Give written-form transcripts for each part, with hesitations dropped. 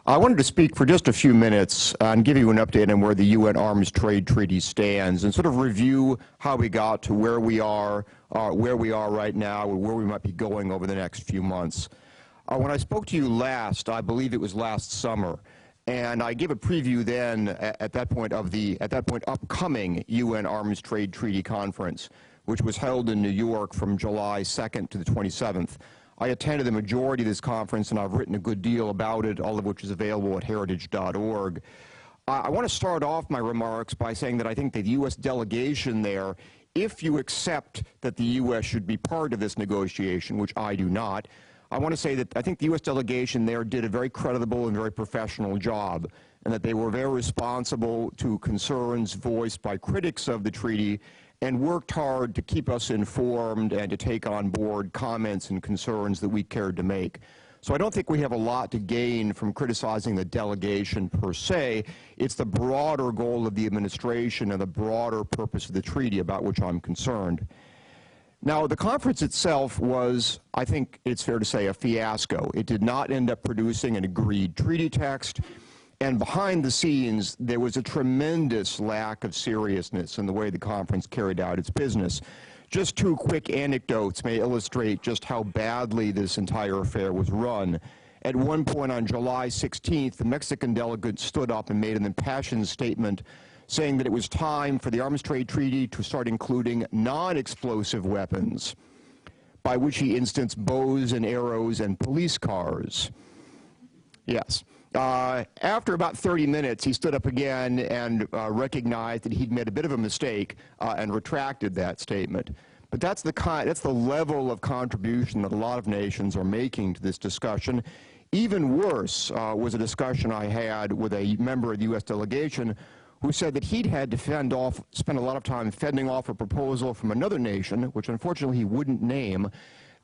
I wanted to speak for just a few minutes and give you an update on where the UN Arms Trade Treaty stands and sort of review how we got to where we are right now, and where we might be going over the next few months. When I spoke to you last, I believe it was last summer, and I gave a preview then at that point of the upcoming UN Arms Trade Treaty Conference, which was held in New York from July 2nd to the 27th. I attended the majority of this conference, and I've written a good deal about it, all of which is available at heritage.org. I want to start off my remarks by saying that I think the U.S. delegation there, if you accept that the U.S. should be part of this negotiation, which I do not, I want to say that I think the U.S. delegation there did a very credible and very professional job, and that they were very responsible to concerns voiced by critics of the treaty and worked hard to keep us informed and to take on board comments and concerns that we cared to make. So I don't think we have a lot to gain from criticizing the delegation per se. It's the broader goal of the administration and the broader purpose of the treaty about which I'm concerned. Now, the conference itself was, I think it's fair to say, a fiasco. It did not end up producing an agreed treaty text. And behind the scenes, there was a tremendous lack of seriousness in the way the conference carried out its business. Just two quick anecdotes may illustrate just how badly this entire affair was run. At one point on July 16th, the Mexican delegate stood up and made an impassioned statement saying that it was time for the Arms Trade Treaty to start including non-explosive weapons, by which he instanced bows and arrows and police cars. Yes. After about 30 minutes, he stood up again and recognized that he'd made a bit of a mistake and retracted that statement. But that's the level of contribution that a lot of nations are making to this discussion. Even worse was a discussion I had with a member of the U.S. delegation who said that he'd had to spend a lot of time fending off a proposal from another nation, which unfortunately he wouldn't name,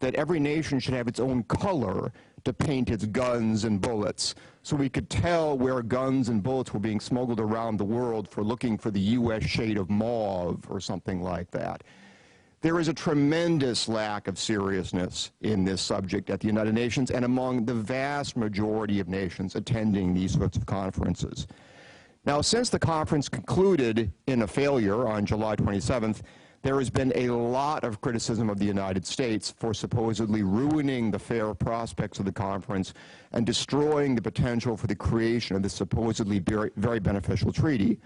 that every nation should have its own color to paint its guns and bullets. So we could tell where guns and bullets were being smuggled around the world for looking for the U.S. shade of mauve or something like that. There is a tremendous lack of seriousness in this subject at the United Nations and among the vast majority of nations attending these sorts of conferences. Now, since the conference concluded in a failure on July 27th, there has been a lot of criticism of the United States for supposedly ruining the fair prospects of the conference and destroying the potential for the creation of this supposedly very beneficial treaty.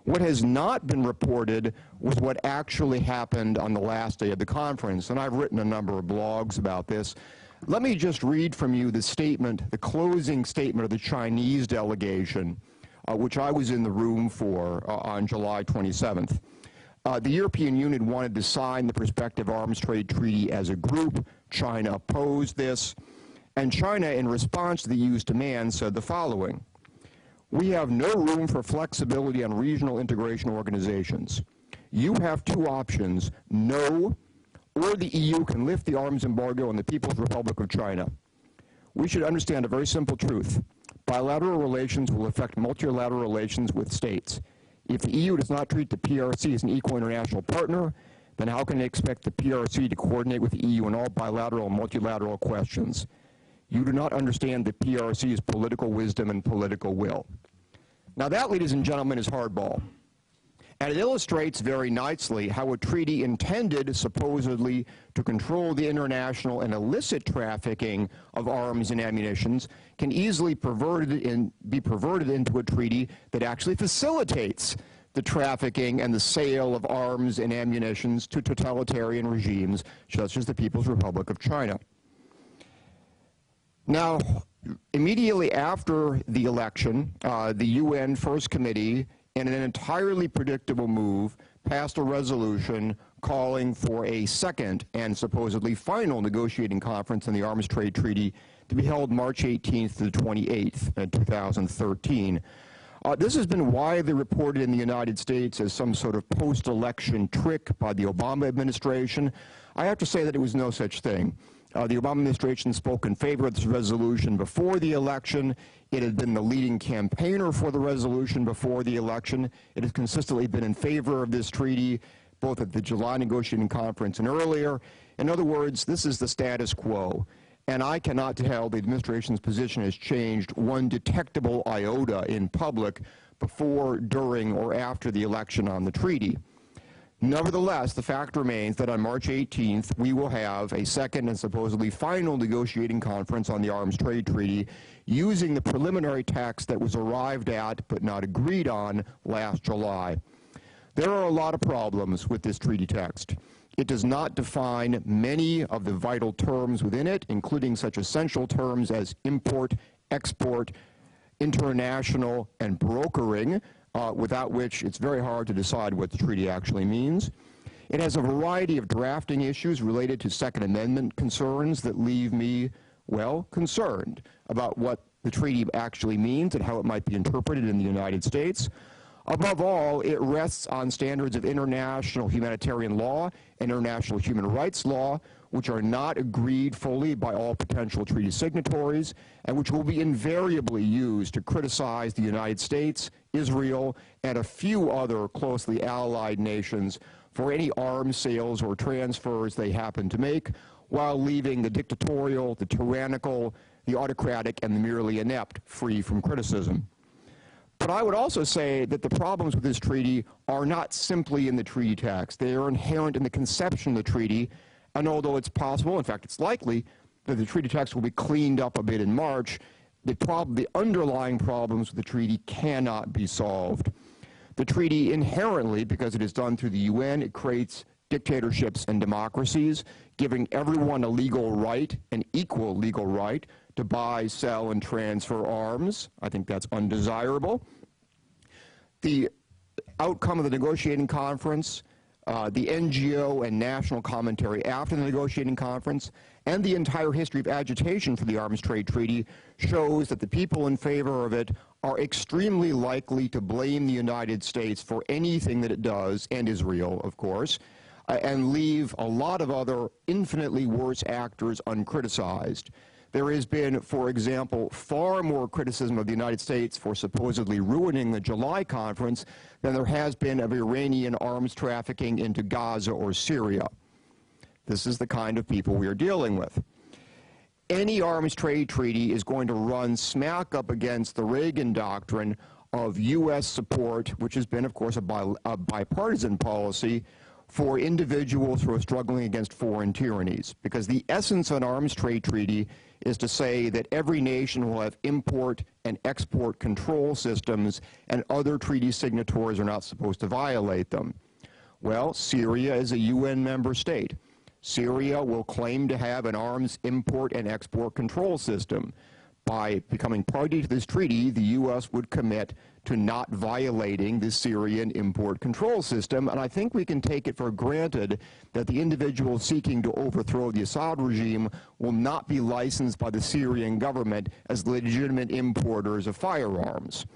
What has not been reported was what actually happened on the last day of the conference, and I've written a number of blogs about this. Let me just read from you the statement, the closing statement of the Chinese delegation, which I was in the room for on July 27th. The European Union wanted to sign the prospective arms trade treaty as a group. China opposed this. And China, in response to the EU's demand, said the following: "We have no room for flexibility on regional integration organizations. You have two options: no, or the EU can lift the arms embargo on the People's Republic of China. We should understand a very simple truth. Bilateral relations will affect multilateral relations with states. If the EU does not treat the PRC as an equal international partner, then how can they expect the PRC to coordinate with the EU on all bilateral and multilateral questions? You do not understand the PRC's political wisdom and political will." Now that, ladies and gentlemen, is hardball. And it illustrates very nicely how a treaty intended, supposedly, to control the international and illicit trafficking of arms and ammunition can easily be perverted into a treaty that actually facilitates the trafficking and the sale of arms and ammunition to totalitarian regimes such as the People's Republic of China. Now, immediately after the election, the UN First Committee, in an entirely predictable move, passed a resolution calling for a second and supposedly final negotiating conference on the Arms Trade Treaty to be held March 18th to the 28th, 2013. This has been widely reported in the United States as some sort of post-election trick by the Obama administration. I have to say that it was no such thing. The Obama administration spoke in favor of this resolution before the election. It had been the leading campaigner for the resolution before the election. It has consistently been in favor of this treaty, both at the July negotiating conference and earlier. In other words, this is the status quo. and I cannot tell the administration's position has changed one detectable iota in public before, during, or after the election on the treaty. Nevertheless, the fact remains that on March 18th, we will have a second and supposedly final negotiating conference on the Arms Trade Treaty using the preliminary text that was arrived at but not agreed on last July. There are a lot of problems with this treaty text. It does not define many of the vital terms within it, including such essential terms as import, export, international, and brokering, without which it's very hard to decide what the treaty actually means. It has a variety of drafting issues related to Second Amendment concerns that leave me, well, concerned about what the treaty actually means and how it might be interpreted in the United States. Above all, it rests on standards of international humanitarian law and international human rights law, which are not agreed fully by all potential treaty signatories, and which will be invariably used to criticize the United States, Israel, and a few other closely allied nations for any arms sales or transfers they happen to make, while leaving the dictatorial, the tyrannical, the autocratic, and the merely inept free from criticism. But I would also say that the problems with this treaty are not simply in the treaty text. They are inherent in the conception of the treaty, and although it's possible, in fact it's likely, that the treaty text will be cleaned up a bit in March, the underlying problems with the treaty cannot be solved. The treaty inherently, because it is done through the UN, it creates dictatorships and democracies, giving everyone a legal right, an equal legal right, to buy, sell, and transfer arms. I think that's undesirable. The outcome of the negotiating conference, the NGO and national commentary after the negotiating conference, and the entire history of agitation for the Arms Trade Treaty shows that the people in favor of it are extremely likely to blame the United States for anything that it does, and Israel, of course, and leave a lot of other infinitely worse actors uncriticized. There has been, for example, far more criticism of the United States for supposedly ruining the July conference than there has been of Iranian arms trafficking into Gaza or Syria. This is the kind of people we are dealing with. Any arms trade treaty is going to run smack up against the Reagan doctrine of U.S. support, which has been, of course, a bipartisan policy for individuals who are struggling against foreign tyrannies. Because the essence of an arms trade treaty is to say that every nation will have import and export control systems, and other treaty signatories are not supposed to violate them. Well, Syria is a UN member state. Syria will claim to have an arms import and export control system. By becoming party to this treaty, the U.S. would commit to not violating the Syrian import control system, and I think we can take it for granted that the individuals seeking to overthrow the Assad regime will not be licensed by the Syrian government as legitimate importers of firearms.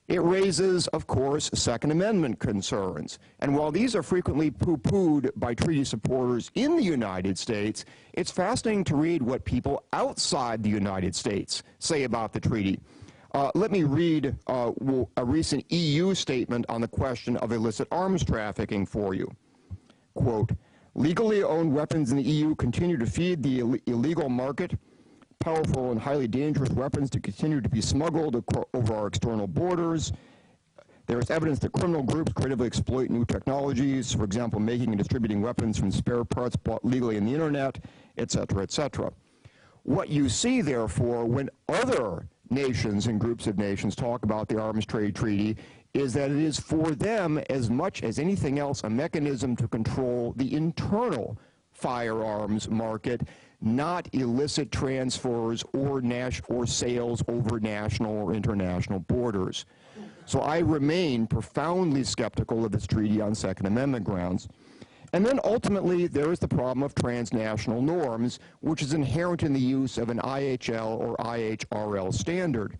It raises, of course, Second Amendment concerns. And while these are frequently poo-pooed by treaty supporters in the United States, it's fascinating to read what people outside the United States say about the treaty. Let me read a recent EU statement on the question of illicit arms trafficking for you. Quote, "Legally owned weapons in the EU continue to feed the illegal market. Powerful and highly dangerous weapons to continue to be smuggled over our external borders. There is evidence that criminal groups creatively exploit new technologies, for example, making and distributing weapons from spare parts bought legally on the internet, etc., etc." What you see, therefore, when other nations and groups of nations talk about the Arms Trade Treaty is that it is for them, as much as anything else, a mechanism to control the internal firearms market, not illicit transfers or sales over national or international borders. So I remain profoundly skeptical of this treaty on Second Amendment grounds. And then ultimately there is the problem of transnational norms, which is inherent in the use of an IHL or IHRL standard.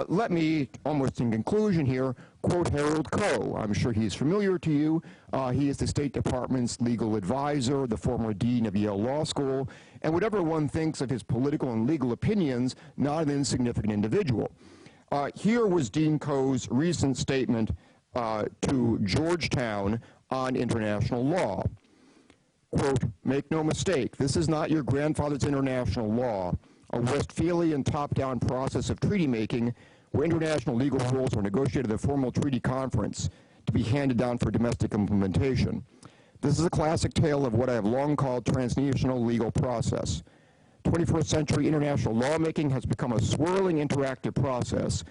Let me, almost in conclusion here, quote Harold Koh. I'm sure he's familiar to you. He is the State Department's legal advisor, the former dean of Yale Law School, and whatever one thinks of his political and legal opinions, not an insignificant individual. Here was Dean Koh's recent statement to Georgetown on international law. Quote, "Make no mistake, this is not your grandfather's international law, a Westphalian top-down process of treaty making where international legal rules are negotiated at a formal treaty conference to be handed down for domestic implementation. This is a classic tale of what I have long called transnational legal process. 21st century international lawmaking has become a swirling interactive process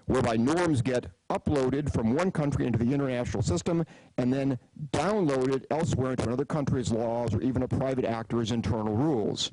whereby norms get uploaded from one country into the international system and then downloaded elsewhere into another country's laws or even a private actor's internal rules."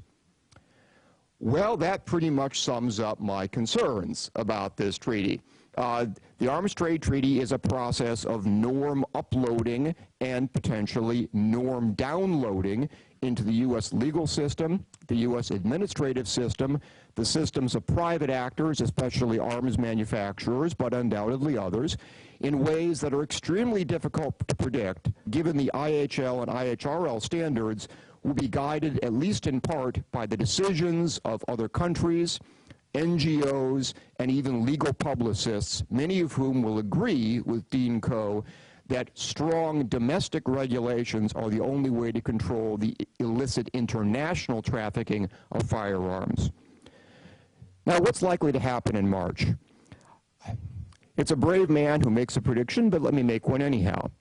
Well, that pretty much sums up my concerns about this treaty. The Arms Trade Treaty is a process of norm uploading and potentially norm downloading into the U.S. legal system, the U.S. administrative system, the systems of private actors, especially arms manufacturers, but undoubtedly others, in ways that are extremely difficult to predict, given the IHL and IHRL standards will be guided, at least in part, by the decisions of other countries, NGOs, and even legal publicists, many of whom will agree with Dean Coe that strong domestic regulations are the only way to control the illicit international trafficking of firearms. Now, what's likely to happen in March? It's a brave man who makes a prediction, but let me make one anyhow.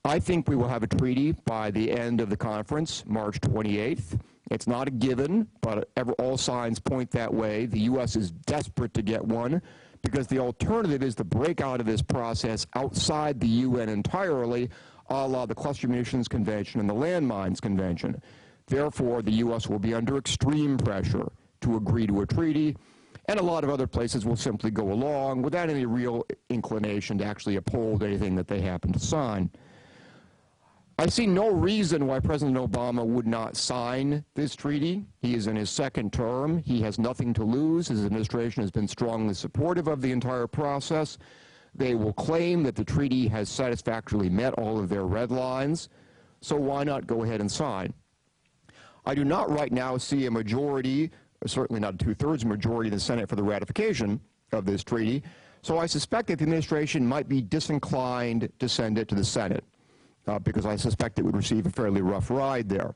I think we will have a treaty by the end of the conference, March 28th. It's not a given, but all signs point that way. The U.S. is desperate to get one because the alternative is to break out of this process outside the UN entirely, a la the Cluster Munitions Convention and the Landmines Convention. Therefore, the U.S. will be under extreme pressure to agree to a treaty, and a lot of other places will simply go along without any real inclination to actually uphold anything that they happen to sign. I see no reason why President Obama would not sign this treaty. He is in his second term. He has nothing to lose. His administration has been strongly supportive of the entire process. They will claim that the treaty has satisfactorily met all of their red lines, so why not go ahead and sign? I do not right now see a majority, certainly not a two-thirds majority in the Senate for the ratification of this treaty, so I suspect that the administration might be disinclined to send it to the Senate. Because I suspect it would receive a fairly rough ride there.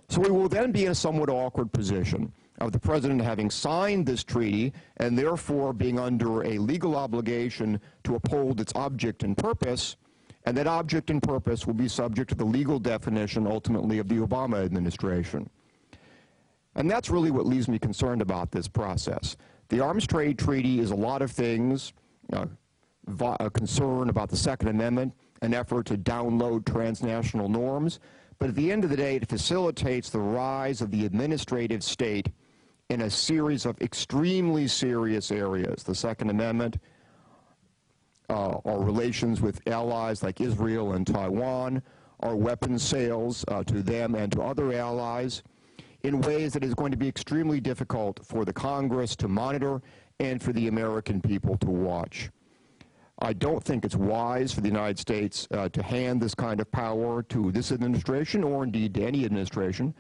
So we will then be in a somewhat awkward position of the President having signed this treaty and therefore being under a legal obligation to uphold its object and purpose, and that object and purpose will be subject to the legal definition ultimately of the Obama administration. And that's really what leaves me concerned about this process. The Arms Trade Treaty is a lot of things, a concern about the Second Amendment, an effort to download transnational norms, but at the end of the day, it facilitates the rise of the administrative state in a series of extremely serious areas. The Second Amendment, our relations with allies like Israel and Taiwan, our weapons sales to them and to other allies, in ways that is going to be extremely difficult for the Congress to monitor and for the American people to watch. I don't think it's wise for the United States to hand this kind of power to this administration or indeed to any administration.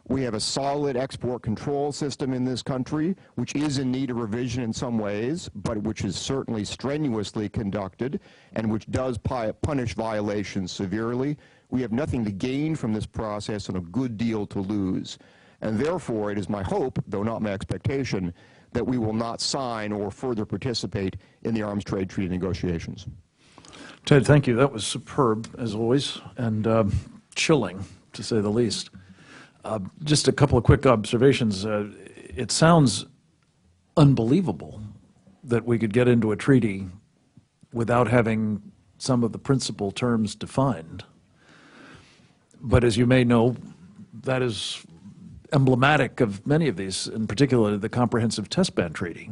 We have a solid export control system in this country, which is in need of revision in some ways, but which is certainly strenuously conducted and which does punish violations severely. We have nothing to gain from this process and a good deal to lose. And therefore, it is my hope, though not my expectation, that we will not sign or further participate in the arms trade treaty negotiations. Ted, thank you. That was superb, as always, and chilling, to say the least. Just a couple of quick observations. It sounds unbelievable that we could get into a treaty without having some of the principal terms defined. But as you may know, that is emblematic of many of these, in particular the Comprehensive Test Ban Treaty,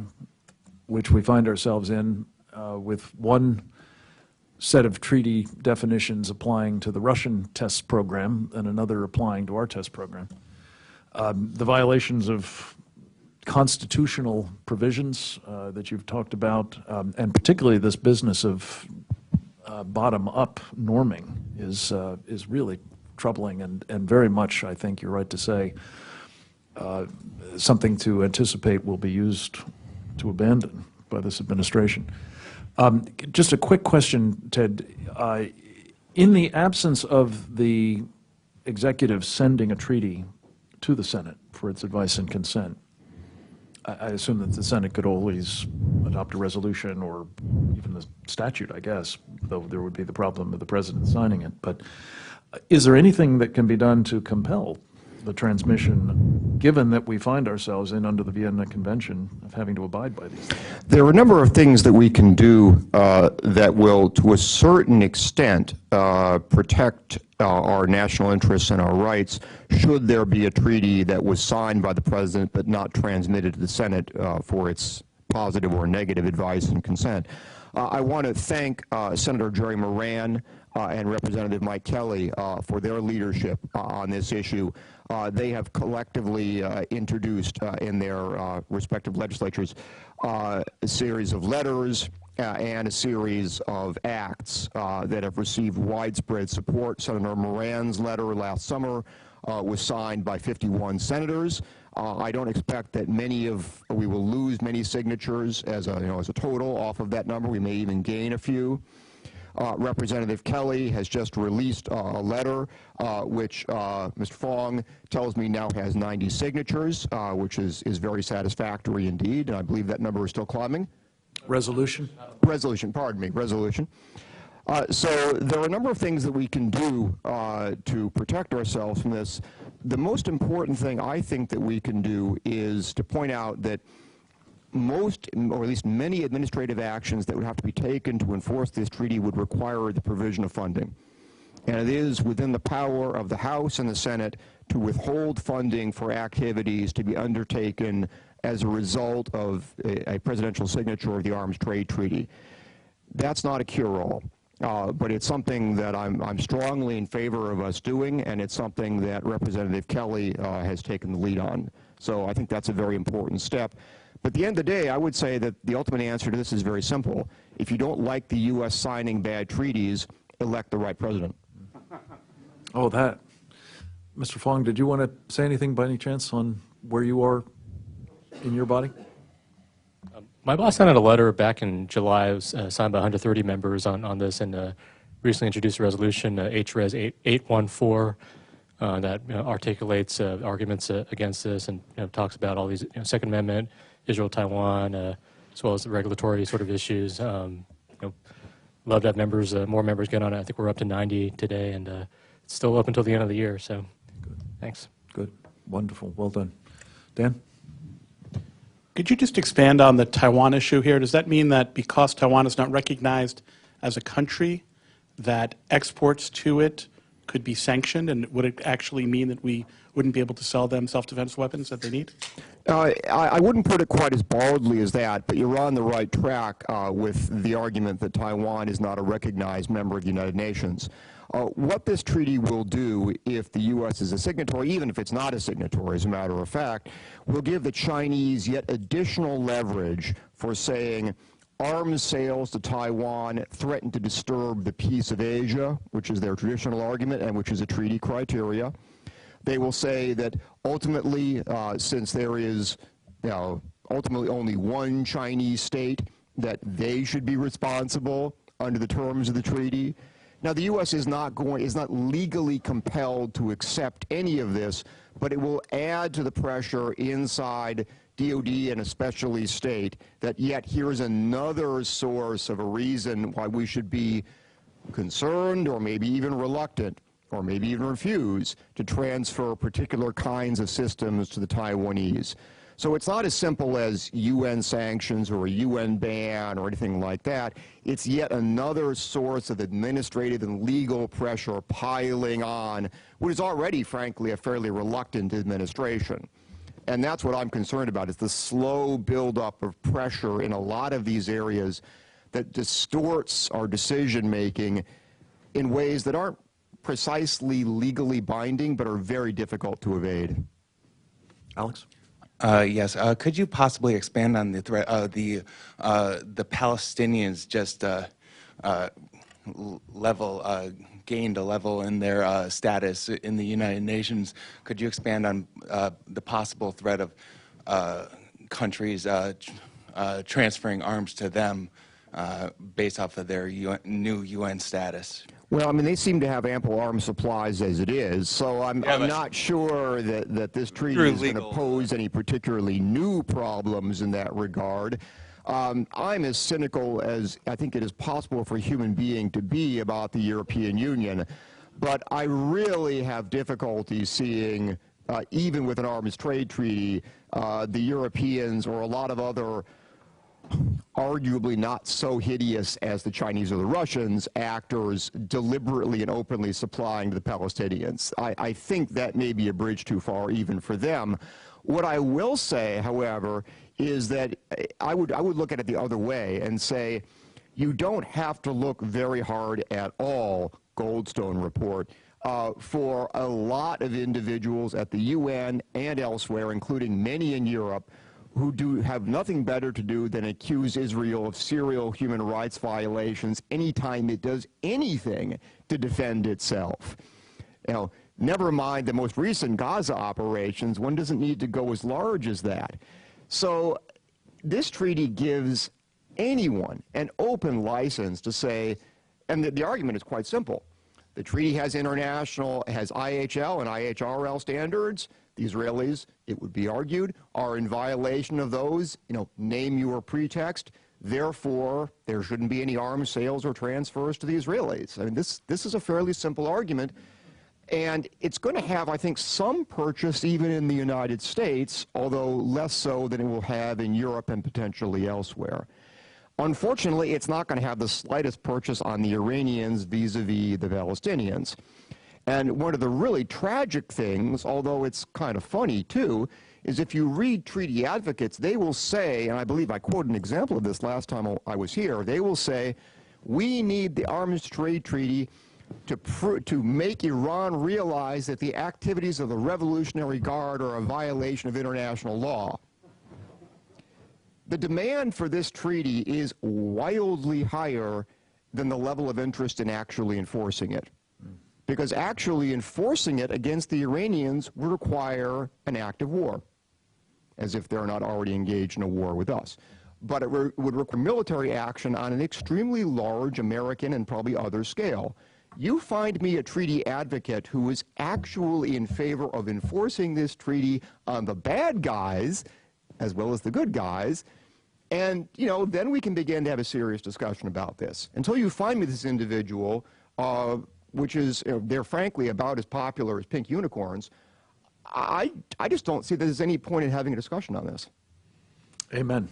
which we find ourselves in with one set of treaty definitions applying to the Russian test program and another applying to our test program. The violations of constitutional provisions that you've talked about, and particularly this business of bottom-up norming is really troubling and very much, I think you're right to say, something to anticipate will be used to abandon by this administration. Just a quick question, Ted. In the absence of the executive sending a treaty to the Senate for its advice and consent, I assume that the Senate could always adopt a resolution or even the statute, I guess, though there would be the problem of the president signing it. But is there anything that can be done to compel the transmission, given that we find ourselves under the Vienna Convention of having to abide by these things? There are a number of things that we can do that will, to a certain extent, protect our national interests and our rights should there be a treaty that was signed by the President but not transmitted to the Senate for its positive or negative advice and consent. I want to thank Senator Jerry Moran and Representative Mike Kelly for their leadership on this issue. They have collectively introduced in their respective legislatures a series of letters and a series of acts that have received widespread support. Senator Moran's letter last summer was signed by 51 senators. I don't expect that we will lose many signatures as a total off of that number. We may even gain a few. Representative Kelly has just released a letter which Mr. Fong tells me now has 90 signatures, which is very satisfactory indeed, and I believe that number is still climbing. Resolution? Resolution, pardon me, resolution. So there are a number of things that we can do to protect ourselves from this. The most important thing I think that we can do is to point out that most, or at least many administrative actions that would have to be taken to enforce this treaty would require the provision of funding. And it is within the power of the House and the Senate to withhold funding for activities to be undertaken as a result of a presidential signature of the Arms Trade Treaty. That's not a cure-all, but it's something that I'm strongly in favor of us doing, and it's something that Representative Kelly has taken the lead on. So I think that's a very important step. But at the end of the day, I would say that the ultimate answer to this is very simple. If you don't like the U.S. signing bad treaties, elect the right president. Oh, that. Mr. Fong, did you want to say anything by any chance on where you are in your body? My boss sent out a letter back in July. It was signed by 130 members on this, and recently introduced a resolution, HRES 814, that articulates arguments against this and talks about all these Second Amendment, Israel, Taiwan, as well as the regulatory sort of issues. Love to have members, more members get on it. I think we're up to 90 today, and it's still up until the end of the year. So, good. Thanks. Good, wonderful, well done. Dan? Could you just expand on the Taiwan issue here? Does that mean that because Taiwan is not recognized as a country, that exports to it could be sanctioned, and would it actually mean that we wouldn't be able to sell them self-defense weapons that they need? I wouldn't put it quite as baldly as that, but you're on the right track with the argument that Taiwan is not a recognized member of the United Nations. What this treaty will do, if the U.S. is a signatory, even if it's not a signatory, as a matter of fact, will give the Chinese yet additional leverage for saying arms sales to Taiwan threaten to disturb the peace of Asia, which is their traditional argument and which is a treaty criteria. They will say that ultimately, since there is ultimately only one Chinese state, that they should be responsible under the terms of the treaty. Now, the U.S. is not legally compelled to accept any of this, but it will add to the pressure inside DOD and especially state that yet here's another source of a reason why we should be concerned or maybe even reluctant or maybe even refuse to transfer particular kinds of systems to the Taiwanese. So it's not as simple as UN sanctions or a UN ban or anything like that. It's yet another source of administrative and legal pressure piling on what is already, frankly, a fairly reluctant administration. And that's what I'm concerned about, is the slow buildup of pressure in a lot of these areas that distorts our decision-making in ways that aren't precisely legally binding but are very difficult to evade. Alex? Yes. Could you possibly expand on the threat the Palestinians just gained a level in their status in the United Nations? Could you expand on the possible threat of countries transferring arms to them based off of their new UN status? Well, I mean, they seem to have ample arms supplies as it is, so I'm not sure that this treaty is going to pose any particularly new problems in that regard. I'm as cynical as I think it is possible for a human being to be about the European Union, but I really have difficulty seeing, even with an arms trade treaty, the Europeans or a lot of other arguably not so hideous as the Chinese or the Russians actors deliberately and openly supplying to the Palestinians. I think that may be a bridge too far even for them. What I will say, however, is that I would look at it the other way and say you don't have to look very hard at all, Goldstone report, for a lot of individuals at the UN and elsewhere, including many in Europe, who have nothing better to do than accuse Israel of serial human rights violations anytime it does anything to defend itself. You know, never mind the most recent Gaza operations, one doesn't need to go as large as that. So this treaty gives anyone an open license to say, and the argument is quite simple. The treaty has IHL and IHRL standards. The Israelis, it would be argued, are in violation of those, name your pretext. Therefore, there shouldn't be any arms sales or transfers to the Israelis. I mean, this is a fairly simple argument. And it's going to have, I think, some purchase even in the United States, although less so than it will have in Europe and potentially elsewhere. Unfortunately, it's not going to have the slightest purchase on the Iranians vis-a-vis the Palestinians. And one of the really tragic things, although it's kind of funny too, is if you read treaty advocates, they will say, and I believe I quoted an example of this last time I was here, they will say, we need the arms trade treaty to make Iran realize that the activities of the Revolutionary Guard are a violation of international law. The demand for this treaty is wildly higher than the level of interest in actually enforcing it. Because actually enforcing it against the Iranians would require an act of war, as if they're not already engaged in a war with us. But it would require military action on an extremely large American and probably other scale. You find me a treaty advocate who is actually in favor of enforcing this treaty on the bad guys as well as the good guys, and then we can begin to have a serious discussion about this. Until you find me this individual, which is, they're frankly about as popular as pink unicorns, I just don't see that there's any point in having a discussion on this. Amen.